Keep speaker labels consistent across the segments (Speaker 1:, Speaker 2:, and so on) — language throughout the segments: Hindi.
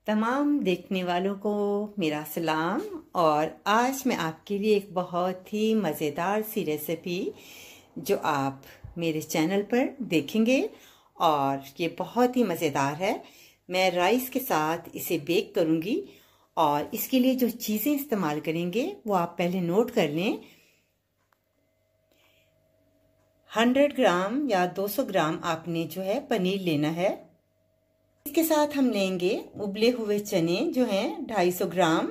Speaker 1: तमाम देखने वालों को मेरा सलाम। और आज मैं आपके लिए एक बहुत ही मज़ेदार सी रेसिपी जो आप मेरे चैनल पर देखेंगे और ये बहुत ही मज़ेदार है। मैं राइस के साथ इसे बेक करूंगी और इसके लिए जो चीज़ें इस्तेमाल करेंगे वो आप पहले नोट कर लें। 100 ग्राम या 200 ग्राम आपने जो है पनीर लेना है। इसके साथ हम लेंगे उबले हुए चने जो हैं 250 ग्राम,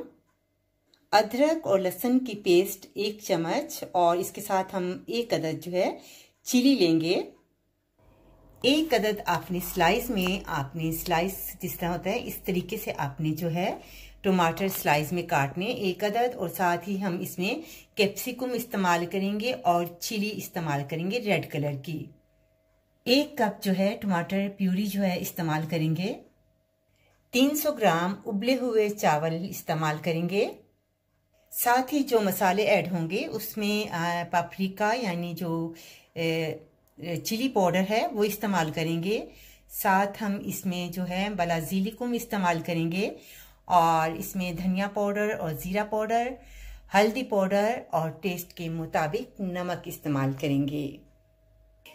Speaker 1: अदरक और लहसुन की पेस्ट 1 चम्मच, और इसके साथ हम 1 अदद जो है चिली लेंगे। 1 अदद आपने स्लाइस जिस तरह होता है इस तरीके से आपने जो है टमाटर स्लाइस में काटने 1 अदद, और साथ ही हम इसमें कैप्सिकम इस्तेमाल करेंगे और चिली इस्तेमाल करेंगे रेड कलर की। 1 कप जो है टमाटर प्यूरी जो है इस्तेमाल करेंगे। 300 ग्राम उबले हुए चावल इस्तेमाल करेंगे। साथ ही जो मसाले ऐड होंगे उसमें पापरिका यानी जो चिली पाउडर है वो इस्तेमाल करेंगे। साथ हम इसमें जो है बालाजीलिकुम इस्तेमाल करेंगे और इसमें धनिया पाउडर और ज़ीरा पाउडर, हल्दी पाउडर और टेस्ट के मुताबिक नमक इस्तेमाल करेंगे।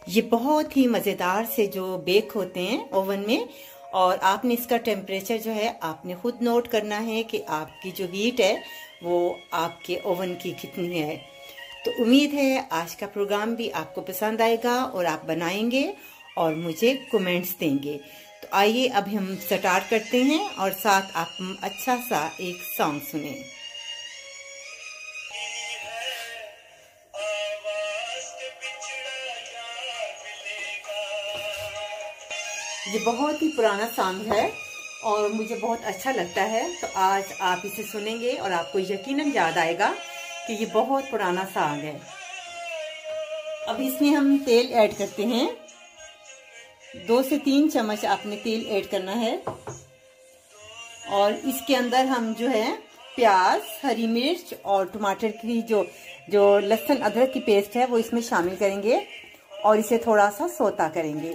Speaker 1: ये बहुत ही मज़ेदार से जो बेक होते हैं ओवन में, और आपने इसका टेम्परेचर जो है आपने खुद नोट करना है कि आपकी जो हीट है वो आपके ओवन की कितनी है। तो उम्मीद है आज का प्रोग्राम भी आपको पसंद आएगा और आप बनाएंगे और मुझे कमेंट्स देंगे। तो आइए अब हम स्टार्ट करते हैं और साथ आप अच्छा सा एक सॉन्ग सुने। ये बहुत ही पुराना सॉन्ग है और मुझे बहुत अच्छा लगता है, तो आज आप इसे सुनेंगे और आपको यकीनन याद आएगा कि ये बहुत पुराना सॉन्ग है। अब इसमें हम तेल ऐड करते हैं। 2 से 3 चम्मच आपने तेल ऐड करना है और इसके अंदर हम जो है प्याज, हरी मिर्च और टमाटर की जो लहसुन अदरक की पेस्ट है वो इसमें शामिल करेंगे और इसे थोड़ा सा सोता करेंगे।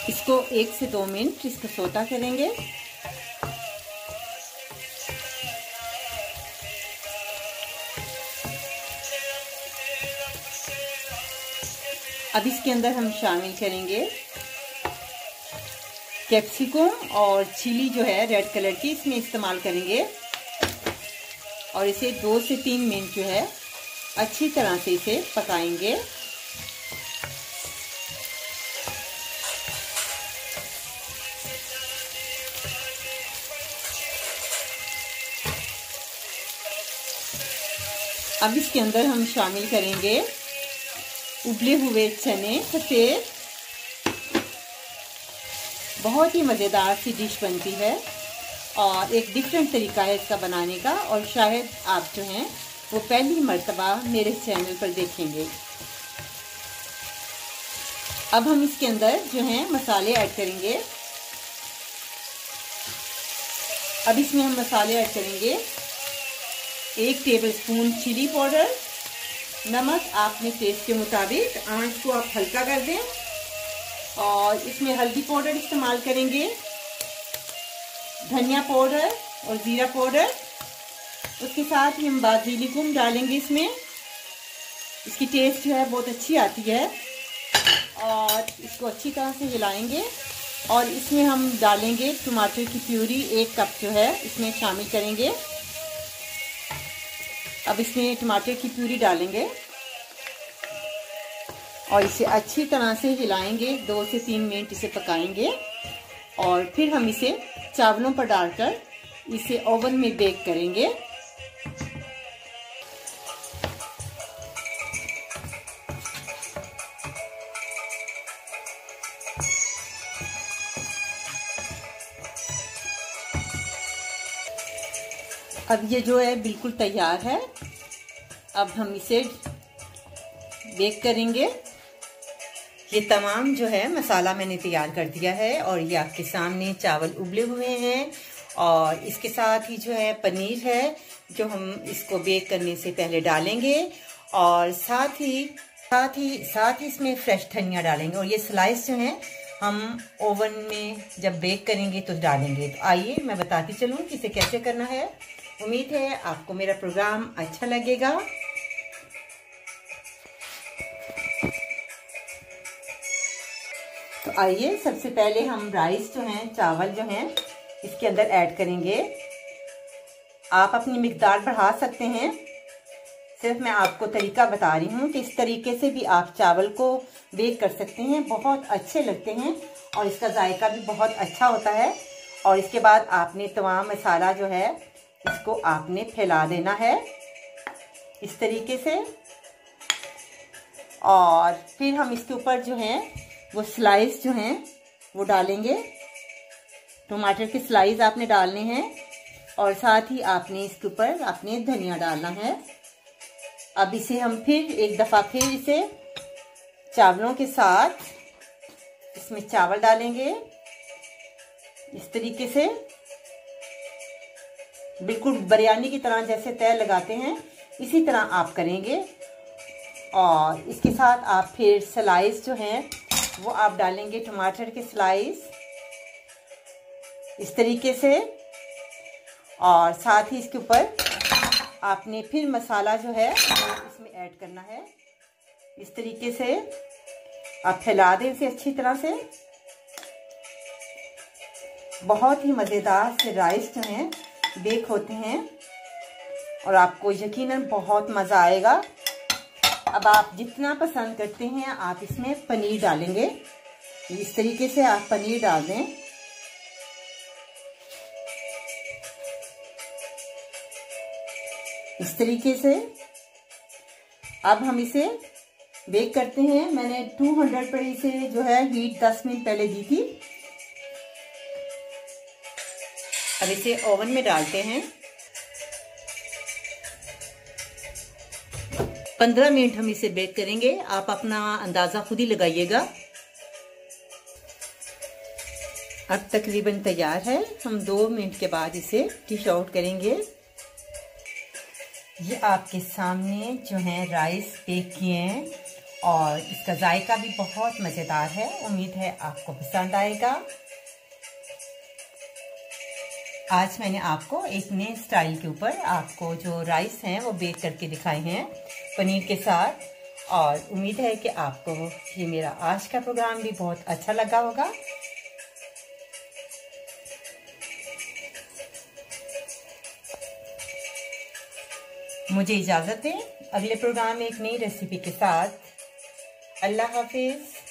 Speaker 1: इसको 1 से 2 मिनट इसको सोता करेंगे। अब इसके अंदर हम शामिल करेंगे कैप्सिकम और चिली जो है रेड कलर की, इसमें इस्तेमाल करेंगे और इसे 2 से 3 मिनट जो है अच्छी तरह से इसे पकाएंगे। अब इसके अंदर हम शामिल करेंगे उबले हुए चने सफेद। बहुत ही मज़ेदार सी डिश बनती है और एक डिफरेंट तरीका है इसका बनाने का, और शायद आप जो हैं वो पहली मर्तबा मेरे चैनल पर देखेंगे। अब हम इसके अंदर जो है मसाले ऐड करेंगे। अब इसमें हम मसाले ऐड करेंगे 1 टेबलस्पून चिली पाउडर, नमक आपने टेस्ट के मुताबिक, आंच को आप हल्का कर दें, और इसमें हल्दी पाउडर इस्तेमाल करेंगे, धनिया पाउडर और ज़ीरा पाउडर। उसके साथ ही हम बाजीलिकुम डालेंगे इसमें, इसकी टेस्ट जो है बहुत अच्छी आती है, और इसको अच्छी तरह से हिलाएंगे। और इसमें हम डालेंगे टमाटर की प्यूरी 1 कप जो है इसमें शामिल करेंगे। अब इसमें टमाटर की प्यूरी डालेंगे और इसे अच्छी तरह से हिलाएंगे। 2 से 3 मिनट इसे पकाएंगे और फिर हम इसे चावलों पर डालकर इसे ओवन में बेक करेंगे। अब ये जो है बिल्कुल तैयार है। अब हम इसे बेक करेंगे। ये तमाम जो है मसाला मैंने तैयार कर दिया है और ये आपके सामने चावल उबले हुए हैं और इसके साथ ही जो है पनीर है जो हम इसको बेक करने से पहले डालेंगे, और साथ ही इसमें फ्रेश धनिया डालेंगे। और ये स्लाइस जो हैं हम ओवन में जब बेक करेंगे तो डालेंगे। तो आइए मैं बताती चलूँ कि इसे कैसे करना है। उम्मीद है आपको मेरा प्रोग्राम अच्छा लगेगा। तो आइए सबसे पहले हम राइस जो हैं, चावल जो हैं, इसके अंदर ऐड करेंगे। आप अपनी मिकदार बढ़ा सकते हैं, सिर्फ मैं आपको तरीका बता रही हूँ कि इस तरीके से भी आप चावल को बेक कर सकते हैं। बहुत अच्छे लगते हैं और इसका जायका भी बहुत अच्छा होता है। और इसके बाद आपने तमाम मसाला जो है इसको आपने फैला देना है इस तरीके से। और फिर हम इसके ऊपर जो है वो स्लाइस जो हैं वो डालेंगे। टमाटर के स्लाइस आपने डालने हैं और साथ ही आपने इसके ऊपर आपने धनिया डालना है। अब इसे हम फिर एक दफ़ा फिर इसे चावलों के साथ इसमें चावल डालेंगे इस तरीके से, बिल्कुल बिरयानी की तरह जैसे तय लगाते हैं इसी तरह आप करेंगे। और इसके साथ आप फिर स्लाइस जो हैं वो आप डालेंगे, टमाटर के स्लाइस इस तरीके से। और साथ ही इसके ऊपर आपने फिर मसाला जो है इसमें ऐड करना है इस तरीके से। आप फैला दें इसे अच्छी तरह से। बहुत ही मज़ेदार से राइस जो हैं बेक होते हैं और आपको यकीनन बहुत मज़ा आएगा। अब आप जितना पसंद करते हैं आप इसमें पनीर डालेंगे। इस तरीके से आप पनीर डाल दें। इस तरीके से अब हम इसे बेक करते हैं। मैंने 200 पर इसे जो है हीट 10 मिनट पहले दी थी। अब इसे ओवन में डालते हैं। 15 मिनट हम इसे बेक करेंगे। आप अपना अंदाज़ा खुद ही लगाइएगा। अब तकरीबन तैयार है। हम 2 मिनट के बाद इसे डिश आउट करेंगे। ये आपके सामने जो है राइस बेक किए हैं और इसका जायका भी बहुत मज़ेदार है। उम्मीद है आपको पसंद आएगा। आज मैंने आपको एक नए स्टाइल के ऊपर आपको जो राइस हैं वो बेक करके दिखाए हैं पनीर के साथ। और उम्मीद है कि आपको ये मेरा आज का प्रोग्राम भी बहुत अच्छा लगा होगा। मुझे इजाज़त दें, अगले प्रोग्राम में एक नई रेसिपी के साथ। अल्लाह हाफिज़।